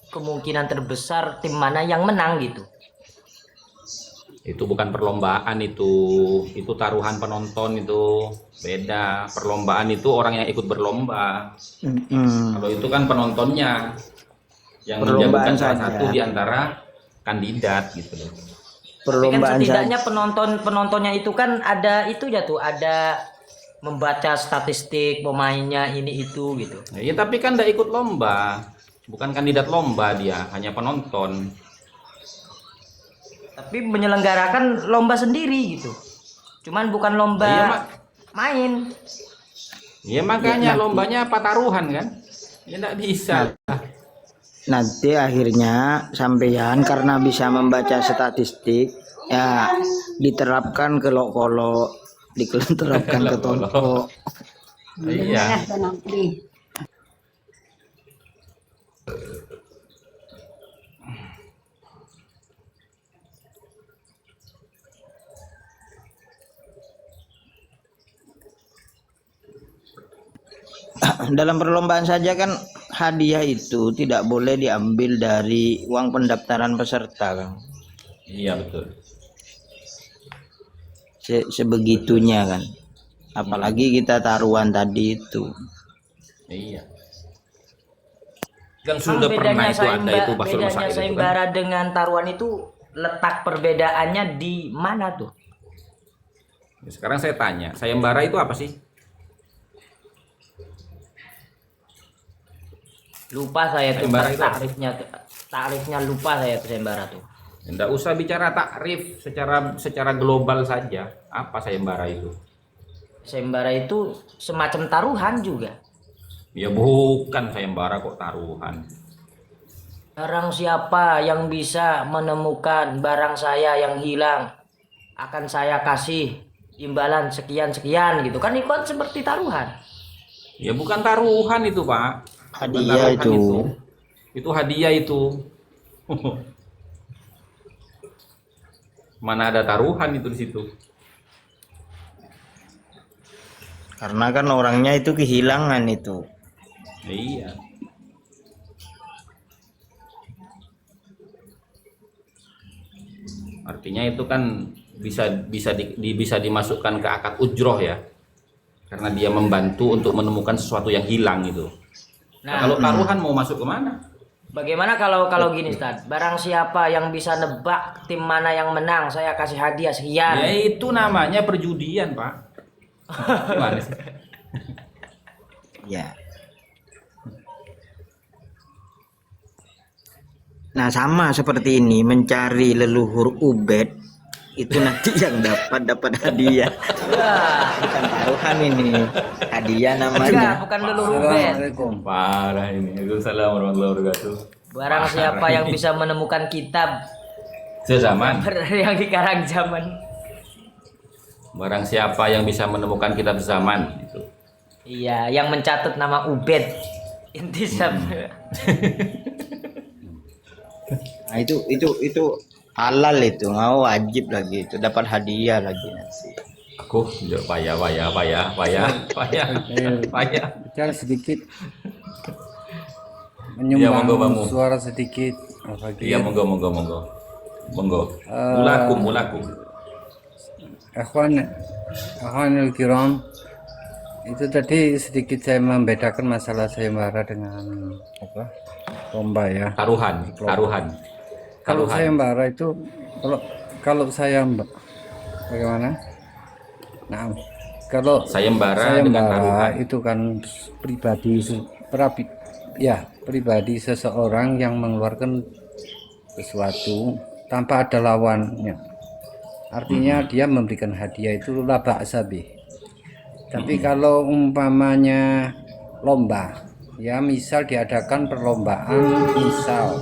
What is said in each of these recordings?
kemungkinan terbesar tim mana yang menang gitu. Itu bukan perlombaan, itu taruhan penonton, itu beda. Perlombaan itu orang yang ikut berlomba. Kalau itu kan penontonnya yang menjagokan Perlombaan salah saja. satu di antara kandidat gitu loh. Tapi kan Perlombaan setidaknya saja. penontonnya itu kan ada itu ya tuh, ada membaca statistik pemainnya ini itu gitu. Ya, tapi kan tidak ikut lomba, bukan kandidat lomba, dia hanya penonton. Tapi menyelenggarakan lomba sendiri gitu. Cuman bukan lomba Iya, Mak. main. Ya makanya nanti. lombanya apa, taruhan kan? Ya tidak bisa. Nanti akhirnya sampean karena bisa membaca statistik ya diterapkan ke kolok, diterapkan ke tonto. Iya. Dalam perlombaan saja kan hadiah itu tidak boleh diambil dari uang pendaftaran peserta kan. Iya betul. Sebegitunya kan. Apalagi kita taruhan tadi itu. Iya. Kan sudah pernah Bedanya itu ada itu Basul bedanya Masail itu kan. sayembara dengan taruhan itu letak perbedaannya di mana tuh? Sekarang saya tanya, sayembara itu apa sih? Lupa saya tuh Sayembara itu apa? takrifnya lupa saya tuh sayembara tuh. Tidak usah bicara takrif secara global saja. Apa sayembara itu? Sayembara itu semacam taruhan juga. Ya bukan sayembara kok taruhan. Barang siapa yang bisa menemukan barang saya yang hilang akan saya kasih imbalan sekian-sekian gitu kan, itu kan seperti taruhan. Ya bukan taruhan itu, Pak. Bukan Hadiah taruhan itu. Itu hadiah itu. Mana ada taruhan itu di situ? Karena kan orangnya itu kehilangan itu. Iya. Artinya itu kan bisa dimasukkan ke akad ujroh ya. Karena dia membantu untuk menemukan sesuatu yang hilang itu. Nah, Kalau taruhan mau masuk ke mana? bagaimana kalau gini Ustaz? Barang siapa yang bisa nebak tim mana yang menang, saya kasih hadiah sekian. Ya itu namanya perjudian, Pak. Gimana sih? Ya. Nah, sama seperti ini mencari leluhur Ubed itu nanti yang dapat hadiah. Bukan taruhan ini. Hadiah Enggak, namanya. bukan leluhur bed. Parah ini. Waalaikumsalam warahmatullahi wabarakatuh. Barang siapa yang bisa menemukan kitab Sezaman. yang dikarang zaman. Barang siapa yang bisa menemukan kitab zaman itu. Iya, yang mencatat nama Ubed. Intisab. Nah, itu halal itu, nggak wajib lagi itu dapat hadiah lagi nanti. Aku payah. Bicara sedikit, Iya, monggo, menyumbang Bang. suara sedikit. Iya, monggo. Mulakum. Akhwanul kiram, itu tadi sedikit saya membedakan masalah sayembara dengan apa? Lomba ya. Taruhan. Kalau sayembara itu kalau bagaimana? Nah, kalau Sayembara dengan taruhan. itu kan pribadi seseorang yang mengeluarkan sesuatu tanpa ada lawannya. Artinya dia memberikan hadiah itu la ba'sa bih. Tapi kalau umpamanya lomba, ya misal diadakan perlombaan, misal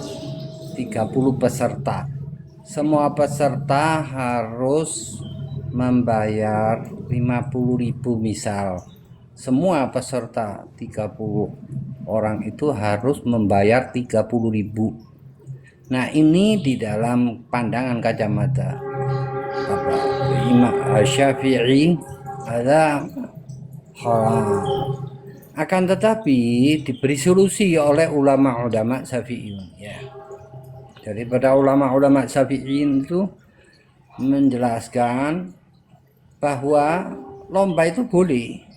30 peserta. Semua peserta harus membayar 50.000 misal. Semua peserta 30 orang itu harus membayar 30.000. Nah, ini di dalam pandangan kacamata Imam Syafi'i ada haram. Akan tetapi diberi solusi oleh ulama-ulama Syafi'iyun ya. Jadi pada ulama-ulama Syafi'iyun itu menjelaskan bahwa lomba itu boleh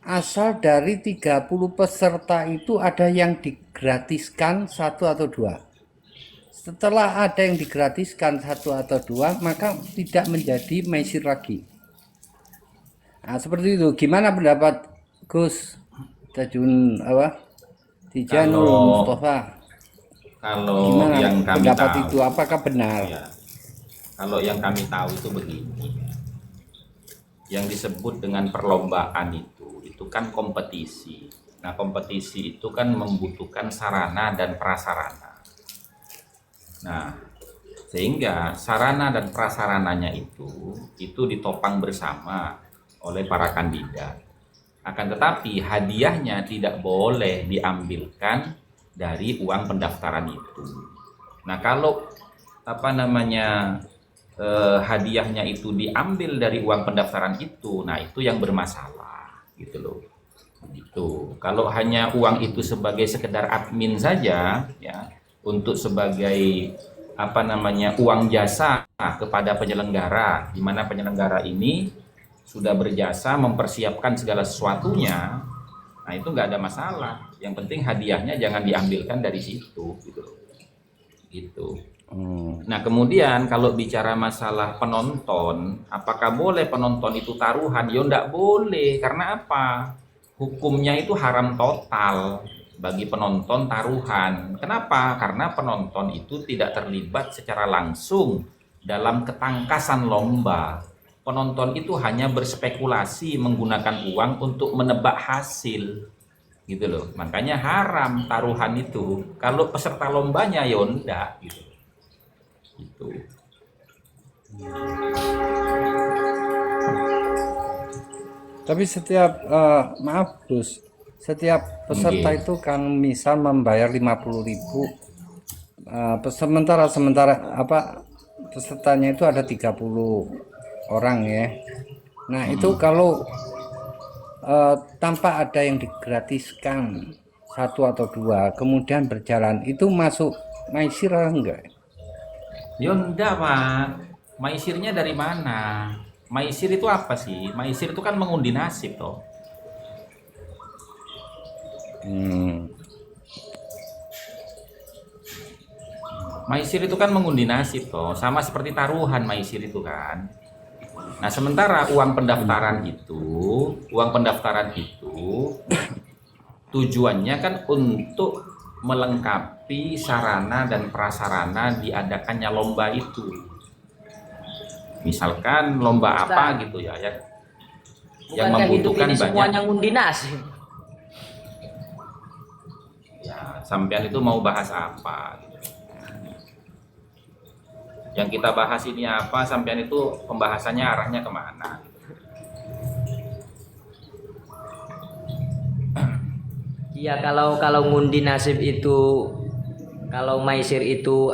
asal dari 30 peserta itu ada yang digratiskan satu atau dua. Setelah ada yang digratiskan satu atau dua, maka tidak menjadi maisir lagi. Nah, seperti itu. Gimana pendapat Gus Tajun apa? Tijanul Kalau Mustafa? kalau Gimana yang kami pendapat tahu, itu? Apakah benar? ya, kalau yang kami tahu itu begini, yang disebut dengan perlombaan itu kan kompetisi. Nah, kompetisi itu kan membutuhkan sarana dan prasarana. Nah, sehingga sarana dan prasarananya itu ditopang bersama oleh para kandidat. Akan tetapi hadiahnya tidak boleh diambilkan dari uang pendaftaran itu. Nah, kalau hadiahnya itu diambil dari uang pendaftaran itu, nah itu yang bermasalah gitu loh. Gitu. Kalau hanya uang itu sebagai sekedar admin saja ya, untuk sebagai uang jasa kepada penyelenggara, di mana penyelenggara ini sudah berjasa mempersiapkan segala sesuatunya, nah itu nggak ada masalah. Yang penting hadiahnya jangan diambilkan dari situ gitu. Gitu. Nah, kemudian kalau bicara masalah penonton, apakah boleh penonton itu taruhan? Ya enggak boleh. Karena apa? Hukumnya itu haram total bagi penonton taruhan. Kenapa? Karena penonton itu tidak terlibat secara langsung dalam ketangkasan lomba. Penonton itu hanya berspekulasi menggunakan uang untuk menebak hasil. Gitu loh. Makanya haram taruhan itu. Kalau peserta lombanya ya enggak gitu. Gitu. Tapi setiap maaf Gus, setiap peserta Oke. itu kan misal membayar 50.000, sementara pesertanya itu ada 30 orang ya. Nah, itu kalau tanpa ada yang digratiskan satu atau dua kemudian berjalan, itu masuk maisir atau enggak? Ya enggak, Pak. Maisirnya dari mana? Maisir itu apa sih? Maisir itu kan mengundi nasib toh. Maisir itu kan mengundi nasib toh, sama seperti taruhan maisir itu kan. Nah, sementara uang pendaftaran itu tujuannya kan untuk melengkapi sarana dan prasarana diadakannya lomba itu. Misalkan lomba apa gitu ya, yang Bukankah hidup membutuhkan ini banyak. semuanya ngundi nasib? Ya, sampean itu mau bahas apa? Yang kita bahas ini apa? Sampean itu pembahasannya arahnya kemana? Iya, kalau ngundi nasib itu, kalau maisir itu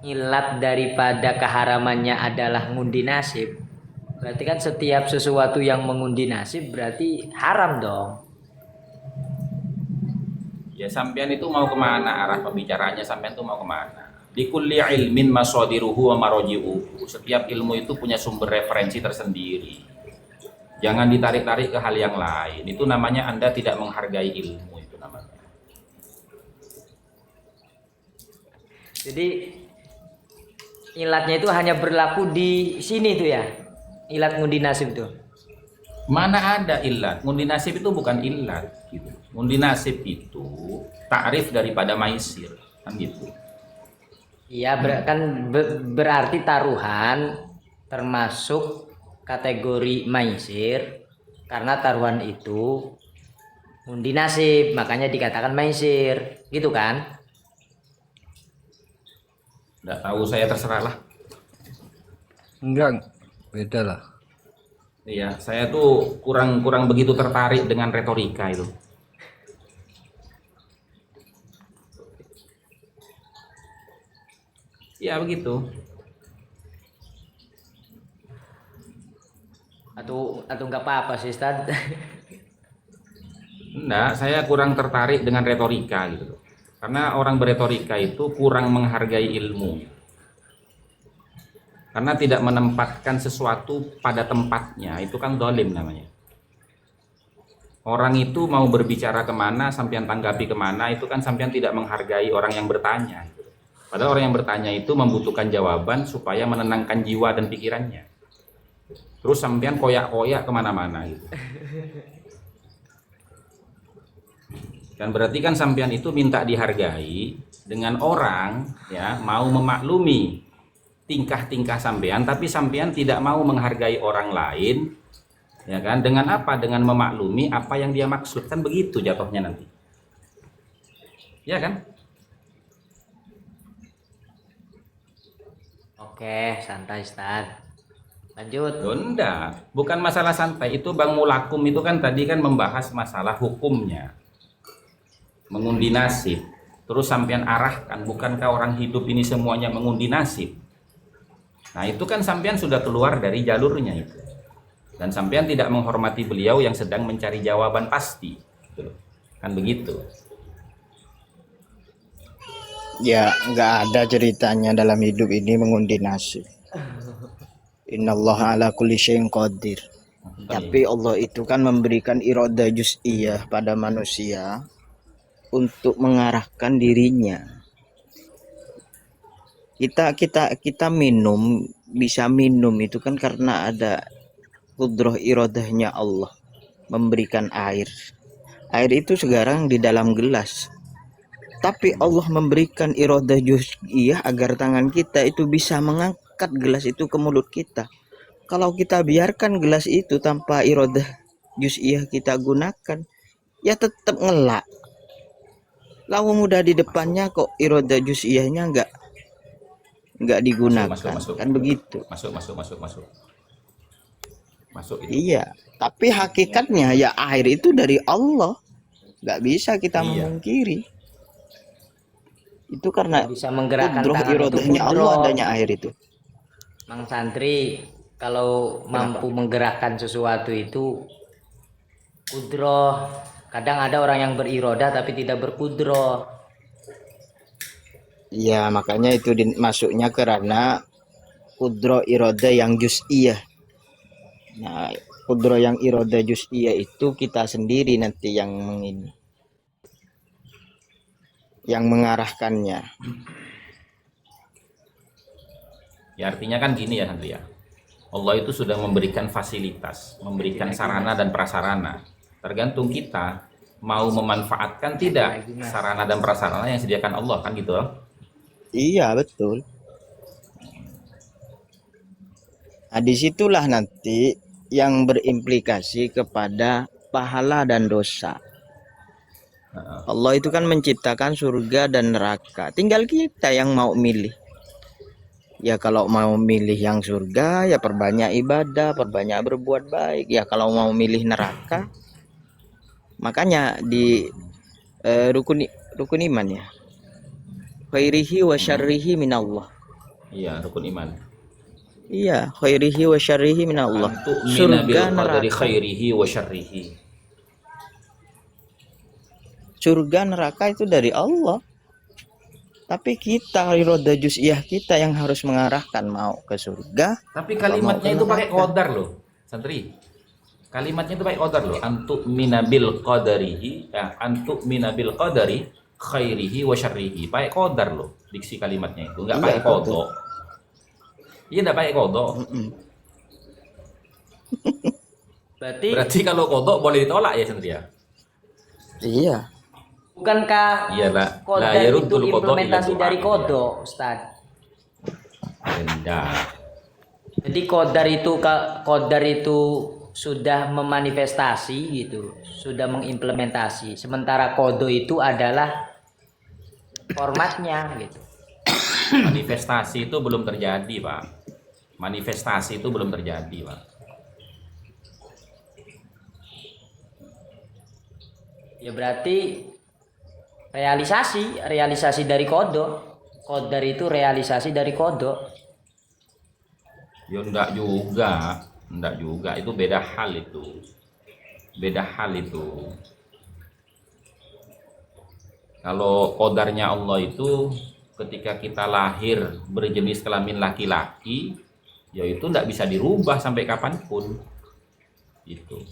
ilat daripada keharamannya adalah ngundi nasib, berarti kan setiap sesuatu yang mengundi nasib berarti haram dong. Ya, sampean itu mau kemana? Arah pembicaraannya sampean itu mau kemana? Di kulli ilmin masadiruhu wa maroji'uhu. Setiap ilmu itu punya sumber referensi tersendiri. Jangan ditarik-tarik ke hal yang lain. Itu namanya Anda tidak menghargai ilmu. Jadi ilatnya itu hanya berlaku di sini tuh ya, ilat ngundi nasib tuh. Mana ada ilat? Ngundi nasib itu bukan ilat gitu. Ngundi nasib itu takrif daripada maisir kan gitu. Iya, berarti taruhan termasuk kategori maisir karena taruhan itu ngundi nasib, makanya dikatakan maisir, gitu kan? Nggak tahu, saya terserah lah. Enggak, beda lah. Iya, saya tuh kurang begitu tertarik dengan retorika itu. Ya begitu. Atau nggak apa-apa sih, Ustaz. Enggak, saya kurang tertarik dengan retorika gitu loh. Karena orang beretorika itu kurang menghargai ilmu. Karena tidak menempatkan sesuatu pada tempatnya, itu kan dolim namanya. Orang itu mau berbicara kemana, sampean tanggapi kemana, itu kan sampean tidak menghargai orang yang bertanya. Padahal orang yang bertanya itu membutuhkan jawaban supaya menenangkan jiwa dan pikirannya. Terus sampean koyak-koyak kemana-mana gitu. Dan berarti kan sampean itu minta dihargai dengan orang ya mau memaklumi tingkah-tingkah sampean, tapi sampean tidak mau menghargai orang lain, ya kan? Dengan apa? Dengan memaklumi apa yang dia maksud, kan begitu jatuhnya nanti, ya kan? Oke, santai Ustaz. Lanjut. Enggak, bukan masalah santai. Itu Bang Mulakum itu kan tadi kan membahas masalah hukumnya, mengundi nasib. Terus sampean arahkan, bukankah orang hidup ini semuanya mengundi nasib? Nah itu kan sampean sudah keluar dari jalurnya itu. Dan sampean tidak menghormati beliau yang sedang mencari jawaban pasti. Gitu loh. Kan begitu. Ya, nggak ada ceritanya dalam hidup ini mengundi nasib. Innallaha ala kulli syai'in qadir. Tapi Allah itu kan memberikan iroda juz'iyah pada manusia untuk mengarahkan dirinya. Kita minum, bisa minum itu kan karena ada kudrah irodahnya Allah memberikan air. Air itu sekarang di dalam gelas. Tapi Allah memberikan irodah juz'iyah agar tangan kita itu bisa mengangkat gelas itu ke mulut kita. Kalau kita biarkan gelas itu tanpa irodah juz'iyah kita gunakan, ya tetap ngelak. Lalu mudah di depannya kok irodah juz'iyahnya nggak digunakan, Masuk. kan begitu. Masuk itu. Iya, tapi hakikatnya ya air itu dari Allah, nggak bisa kita Iya. memungkiri. Itu karena Bisa menggerakkan kudrah tangan itu irodahnya Allah kudroh. adanya air itu. Mang Santri kalau mampu menggerakkan sesuatu itu kudroh. Kadang ada orang yang beriroda tapi tidak berkudroh. Iya, makanya itu masuknya karena kudrah irodah yang juz'iyah. Nah, kudrah yang irodah juz'iyah itu kita sendiri nanti yang mengarahkannya. Ya artinya kan gini ya Santri ya. Allah itu sudah memberikan fasilitas, memberikan sarana dan prasarana. Tergantung kita mau memanfaatkan tidak sarana dan prasarana yang disediakan Allah, kan gitu loh. Iya, betul. Nah, disitulah nanti yang berimplikasi kepada pahala dan dosa. Allah itu kan menciptakan surga dan neraka. Tinggal kita yang mau milih. Ya kalau mau milih yang surga, ya perbanyak ibadah, perbanyak berbuat baik. Ya kalau mau milih neraka, makanya di rukun iman ya. Khairihi wa syarrihi minallah. Iya, rukun iman. Iya, khairihi wa syarrihi minallah. Surga Surga dari neraka. khairihi wa syarrihi. Surga neraka itu dari Allah. Tapi kita irodah juz'iyah kita yang harus mengarahkan mau ke surga. Tapi kalimatnya itu pakai qadar loh, Santri. Kalimatnya itu pakai qadar loh. Antuk minabil qadarihi, ya, antuk minabil qadari khairihi wa syarrihi. Pakai qadar loh diksi kalimatnya itu, enggak Iya, pakai betul. qadha. Iya, enggak pakai qadha. Berarti kalau qadha boleh ditolak ya, Santri ya? Iya. Bukankah Iya lah. kodar Lah, ya itu ruddul qadha implementasi ila dari du'a. kodo, Ustaz? Enggak. Jadi kodar itu sudah memanifestasi gitu, sudah mengimplementasi. Sementara kodo itu adalah formatnya gitu. Manifestasi itu belum terjadi, Pak. Manifestasi itu belum terjadi, Pak. Ya berarti realisasi dari kodo. Kodar itu realisasi dari kodo. Ya enggak juga, itu beda hal itu. Kalau qadarnya Allah itu ketika kita lahir berjenis kelamin laki-laki, ya itu tidak bisa dirubah sampai kapanpun. Itu.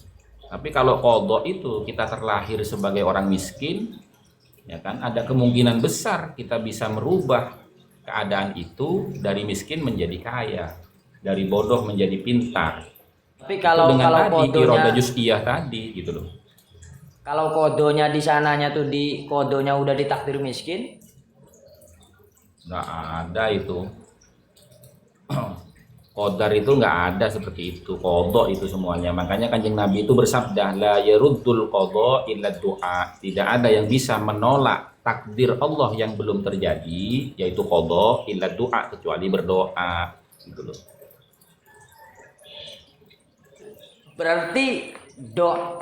Tapi kalau qada itu kita terlahir sebagai orang miskin, ya kan, ada kemungkinan besar kita bisa merubah keadaan itu dari miskin menjadi kaya, dari bodoh menjadi pintar. Tapi Itu kalau dengan tadi kodonya, iroda juz'iyah tadi gitu loh. kalau kodonya di sananya tuh di kodonya udah ditakdir miskin, Nggak ada itu. Qadar itu nggak ada seperti itu. Qada itu semuanya. Makanya Kanjeng Nabi itu bersabda, la yaruddul qada illa du'a. Tidak ada yang bisa menolak takdir Allah yang belum terjadi, yaitu qada illa du'a, kecuali berdoa gitu loh. berarti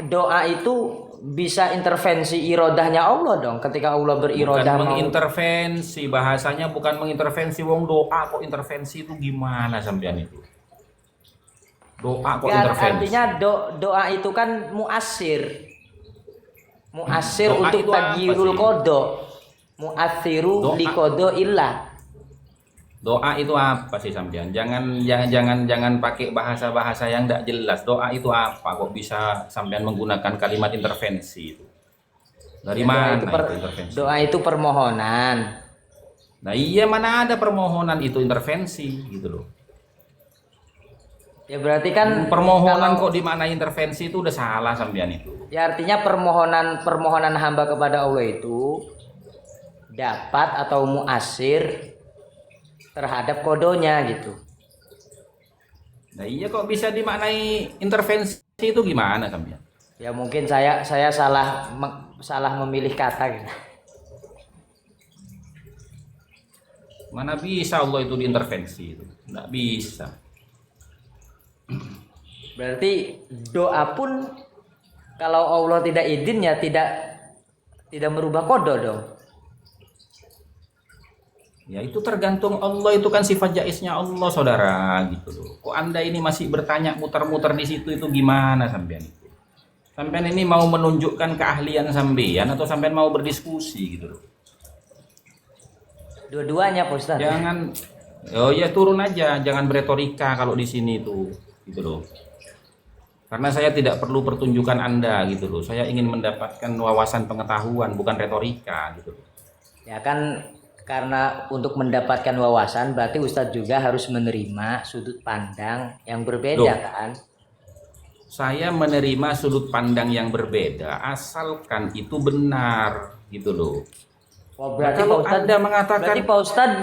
doa itu bisa intervensi irodahnya Allah dong. Ketika Allah Bukan berirodah mau, mengintervensi, bahasanya bukan mengintervensi. Wong doa kok intervensi, itu gimana sampean itu? Doa kok ya, intervensi? artinya doa itu kan muasir Doa untuk itu apa tagyirul sih? kodo, muasiru Doa. li kodo illah. Doa itu apa sih sampean? Jangan pakai bahasa-bahasa yang tidak jelas. Doa itu apa? Kok bisa sampean menggunakan kalimat intervensi itu? Dari Ya, mana itu intervensi? doa itu permohonan. Nah iya, mana ada permohonan itu intervensi gitu loh. Ya berarti kan Permohonan kalau- kok dimana intervensi itu udah salah sampean itu. ya artinya permohonan hamba kepada Allah itu dapat atau muasir terhadap kodonya gitu. Nah iya, kok bisa dimaknai intervensi itu gimana sampean? Ya mungkin saya salah memilih kata gitu. Mana bisa Allah itu diintervensi itu? Nggak bisa. Berarti doa pun kalau Allah tidak izin ya tidak merubah kodo dong. Ya itu tergantung Allah, itu kan sifat jaiznya Allah saudara gitu loh. Kok Anda ini masih bertanya muter-muter di situ, itu gimana sampean itu? Sampean ini mau menunjukkan keahlian sampean atau sampean mau berdiskusi gitu loh. Dua-duanya Pak Ustaz. Jangan, oh ya turun aja, jangan beretorika kalau di sini itu gitu loh. Karena saya tidak perlu pertunjukan Anda gitu loh. Saya ingin mendapatkan wawasan pengetahuan, bukan retorika gitu loh. Ya kan karena untuk mendapatkan wawasan berarti Ustadz juga harus menerima sudut pandang yang berbeda Loh. kan. Saya menerima sudut pandang yang berbeda asalkan itu benar gitu loh. Oh, berarti Kalau Pak Ustadz, Anda mengatakan, berarti Pak Ustadz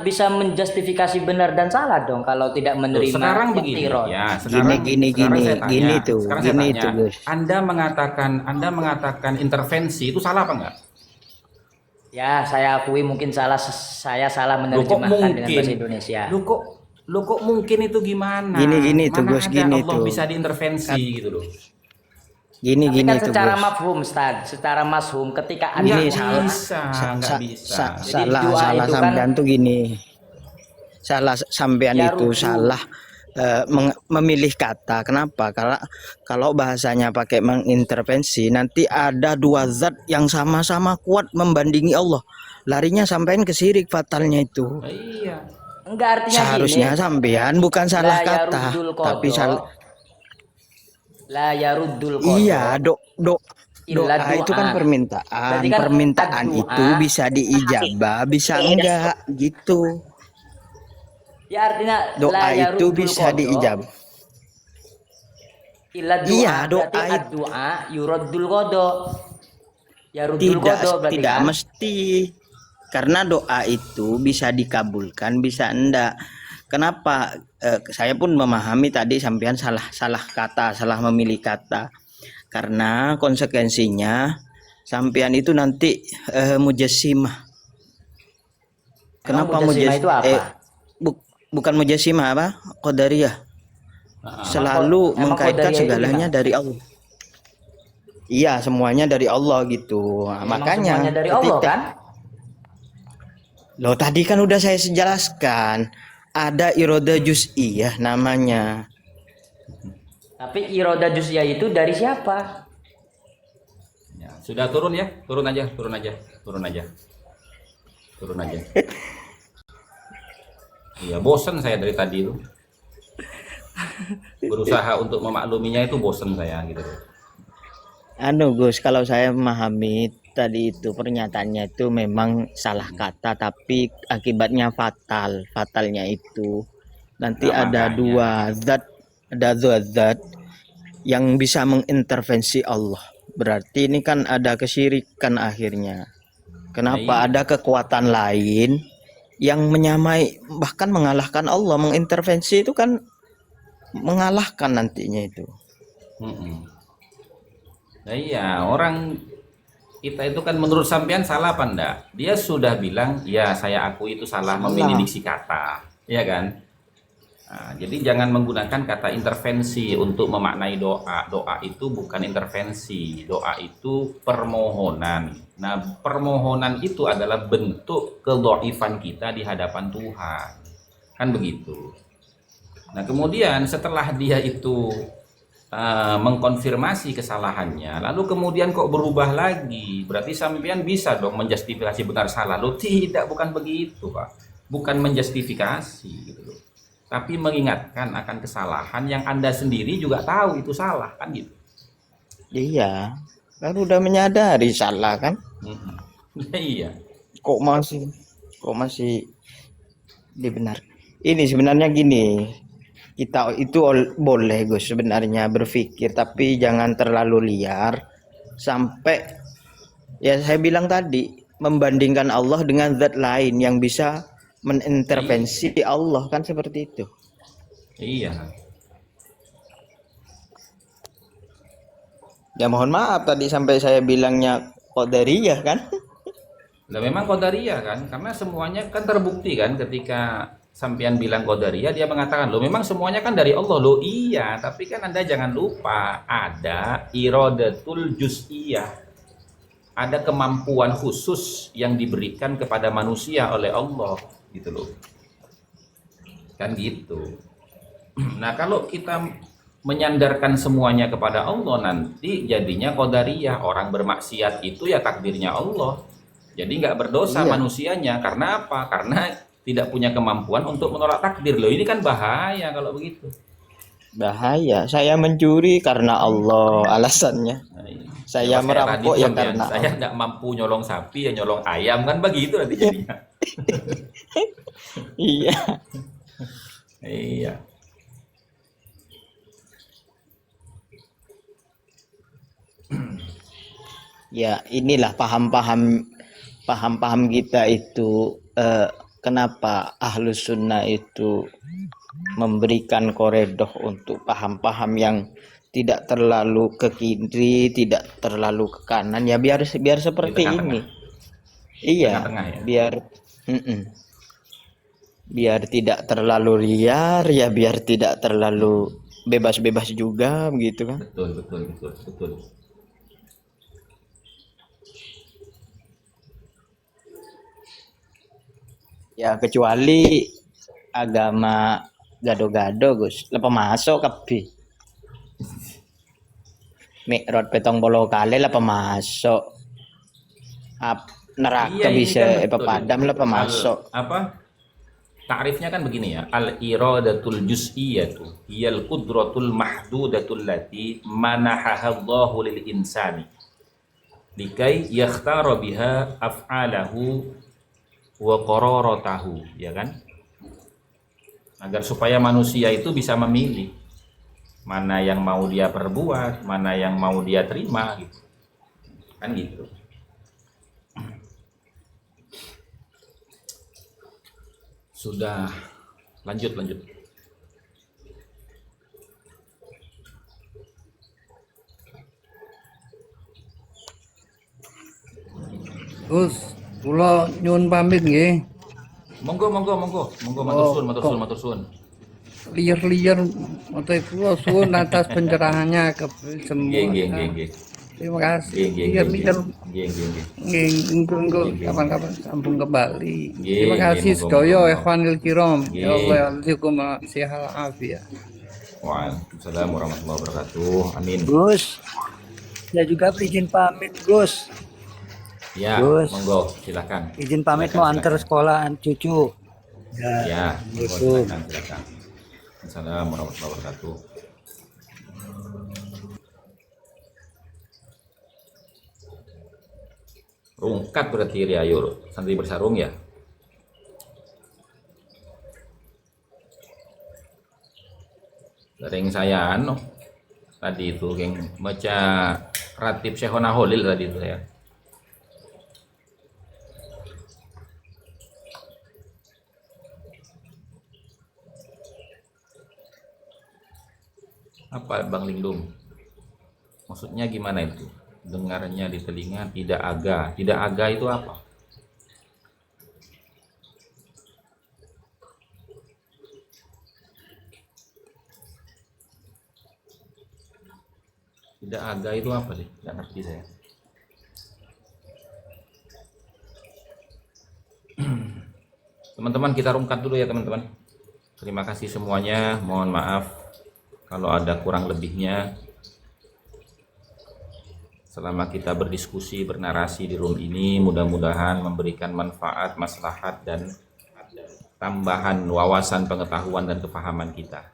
bisa menjustifikasi benar dan salah dong kalau tidak menerima sekarang begini iktirad. ya, sekarang Gini, saya tanya, gini tuh, sekarang saya gini tanya, tuh, Gus. Anda mengatakan intervensi itu salah apa enggak? Ya, saya akui mungkin saya salah Loh, kok menerjemahkan dengan mungkin? bahasa Indonesia. Loh kok mungkin itu gimana? Gini tuh, Mana Gus, ada gini Allah tuh. bisa diintervensi gitu loh. Tapi Gini kan tuh, secara Gus. mafhum, Ustaz, secara mashum ketika ada Nggak Ini doa, bisa, nggak bisa. Jadi salah doa salah itu kan- sampean tuh gini. Salah sampean Ya, itu rujuk. salah memilih kata. Kenapa? Kalau bahasanya pakai mengintervensi, nanti ada dua zat yang sama-sama kuat membandingi Allah. Larinya sampean ke syirik fatalnya itu. Nah, iya. enggak artinya Seharusnya gini. sampean bukan salah La kata, yaruddul tapi qada. La yaruddul qada. iya, Illa doa itu kan doa. permintaan. Berarti kan Permintaan ad-doa itu bisa diijabah, bisa enggak gitu. Ya artinya Doa la itu yaruddul bisa qada diijabah. illa doa. Iya, doa berarti itu. ad-doa yuraddul qada. Yaruddul Tidak, qada berarti tidak kan. mesti. Karena doa itu bisa dikabulkan, bisa enggak. Kenapa? Saya pun memahami tadi sampean salah kata, salah memilih kata. Karena konsekuensinya sampean itu nanti mujassimah. Kenapa mujassimah itu apa? Bukan mujassimah, apa? Qadariyah. Selalu emang mengkaitkan Qadariyah itu segalanya gimana? dari Allah. Iya, semuanya dari Allah gitu. Nah, Emang makanya semuanya dari Allah ketika- kan? Loh, tadi kan udah saya jelaskan. Ada iroda juz'iyah namanya. Tapi iroda juz'iyah itu dari siapa? Ya, Sudah turun ya? Turun aja, turun aja, turun aja. Turun aja. Iya, bosen saya dari tadi itu. Berusaha untuk memakluminya itu bosen saya gitu. Anu Gus, kalau saya memahami tadi itu pernyataannya itu memang salah kata tapi akibatnya fatal. Fatalnya itu nanti Nah, ada makanya. dua zat yang bisa mengintervensi Allah. Berarti ini kan ada kesyirikan akhirnya. Nah, Kenapa iya. ada kekuatan lain yang menyamai bahkan mengalahkan Allah, mengintervensi itu kan mengalahkan nantinya itu. Mm-mm. Nah, iya, orang kita itu kan menurut sampean salah apa enggak? Dia sudah bilang, ya saya akui itu salah memilih Salah. diksi kata, ya kan? Nah, jadi jangan menggunakan kata intervensi untuk memaknai doa. Doa itu bukan intervensi, doa itu permohonan. Nah, permohonan itu adalah bentuk kedhaifan kita di hadapan Tuhan. Kan begitu. Nah, kemudian setelah dia itu mengkonfirmasi kesalahannya, lalu kemudian kok berubah lagi, berarti sampean bisa dong menjustifikasi benar salah. Lo tidak, bukan begitu Pak, bukan menjustifikasi gitu loh, tapi mengingatkan akan kesalahan yang Anda sendiri juga tahu itu salah, kan gitu. Iya, kan udah menyadari salah kan? Mm-mm. Iya. Kok masih dibenar. Ini sebenarnya gini, kita itu boleh Gus sebenarnya berpikir, tapi jangan terlalu liar sampai ya saya bilang tadi membandingkan Allah dengan zat lain yang bisa mengintervensi Allah kan seperti itu. Iya. Ya mohon maaf tadi sampai saya bilangnya qadariyah kan? Nah, memang qadariyah kan, karena semuanya kan terbukti kan ketika sampean bilang qadariyah, dia mengatakan, "Loh, memang semuanya kan dari Allah." Loh, iya, tapi kan Anda jangan lupa ada iradatul juz'iyah. Ada kemampuan khusus yang diberikan kepada manusia oleh Allah, gitu loh. Kan gitu. Nah, kalau kita menyandarkan semuanya kepada Allah, nanti jadinya qadariyah. Orang bermaksiat itu ya takdirnya Allah. Jadi nggak berdosa Iya, manusianya. Karena apa? Karena tidak punya kemampuan untuk menolak takdir. Loh, ini kan bahaya kalau begitu. bahaya. Saya mencuri karena Allah alasannya. Nah, ini. Saya Jawab saya tadi merampok tuh, ya sampean, karena saya Allah. nggak mampu nyolong sapi ya nyolong ayam, kan begitu nanti jadinya. Iya. Iya. Ya, inilah paham-paham kita itu kenapa Ahlus Sunnah itu memberikan koredoh untuk paham-paham yang tidak terlalu ke kiri, tidak terlalu ke kanan. Ya biar Di seperti ini. tengah-tengah. Iya, Tengah-tengah ya. biar mm-mm. Biar tidak terlalu liar, ya biar tidak terlalu bebas-bebas juga begitu kan. Betul, betul, betul, betul. Ya kecuali agama gado-gado Gus, lepas masuk kabeh. Mikrot petong polo kali lepas masuk. Iya, Neraka ini kan bisa betul. padam lepas masuk. Apa? Takrifnya kan begini ya. Al-iradatul juz'iyatu hiyal qudratul mahdudatul lati manahahallahu lil insani likai yakhtara biha af'alahu wa qararatahu, ya kan? Agar supaya manusia itu bisa memilih mana yang mau dia perbuat, mana yang mau dia terima gitu. Kan gitu. Sudah, lanjut. Gus, kula nyuwun pamit nggih. Monggo, matur suwun. Liar-liar mote kula suwun atas pencerahannya ke semua. Nggih. Terima kasih. Nggih. Liar-liar Nggih. nggih engko Nggih. kapan-kapan sambung kembali. Nggih, Terima kasih monggo, sedaya monggo. ikhwanil kiram. Nggih. Ya Allah yarzukum sihal afiyah. Waalaikumsalam warahmatullahi wabarakatuh. Amin. Gus, Saya juga izin pamit, Gus. Ya, Gus. monggo silakan. Izin pamit Silakan, mau antar silakan. sekolahan cucu. Ya, monggo Assalamualaikum. silakan, silakan. Assalamualaikum warahmatullahi wabarakatuh. Rungkat berarti ya, Yur. Santri bersarung ya. Sering saya tadi itu geng baca Ratib Syekhona Holil tadi itu saya. Apa Bang Lindung? Maksudnya gimana itu? Dengarnya di telinga tidak aga. Tidak aga itu apa? Tidak aga itu apa sih? Tidak ngerti saya. Teman-teman kita rungkat dulu ya teman-teman. Terima kasih semuanya. Mohon maaf kalau ada kurang lebihnya. Selama kita berdiskusi, bernarasi di room ini, mudah-mudahan memberikan manfaat, maslahat, dan tambahan wawasan pengetahuan dan kepahaman kita.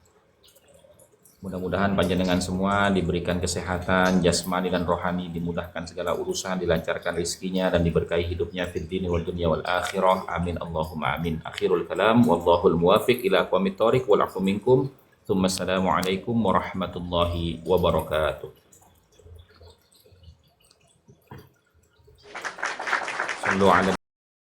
Mudah-mudahan panjenengan semua diberikan kesehatan jasmani dan rohani, dimudahkan segala urusan, dilancarkan rezekinya dan diberkahi hidupnya fid dini wal dunya wal akhirah. Amin Allahumma amin. Akhirul kalam wallahul muwafiq ila aqwamit thoriq wal afu minkum. Assalamualaikum warahmatullahi wabarakatuh. Sallu ala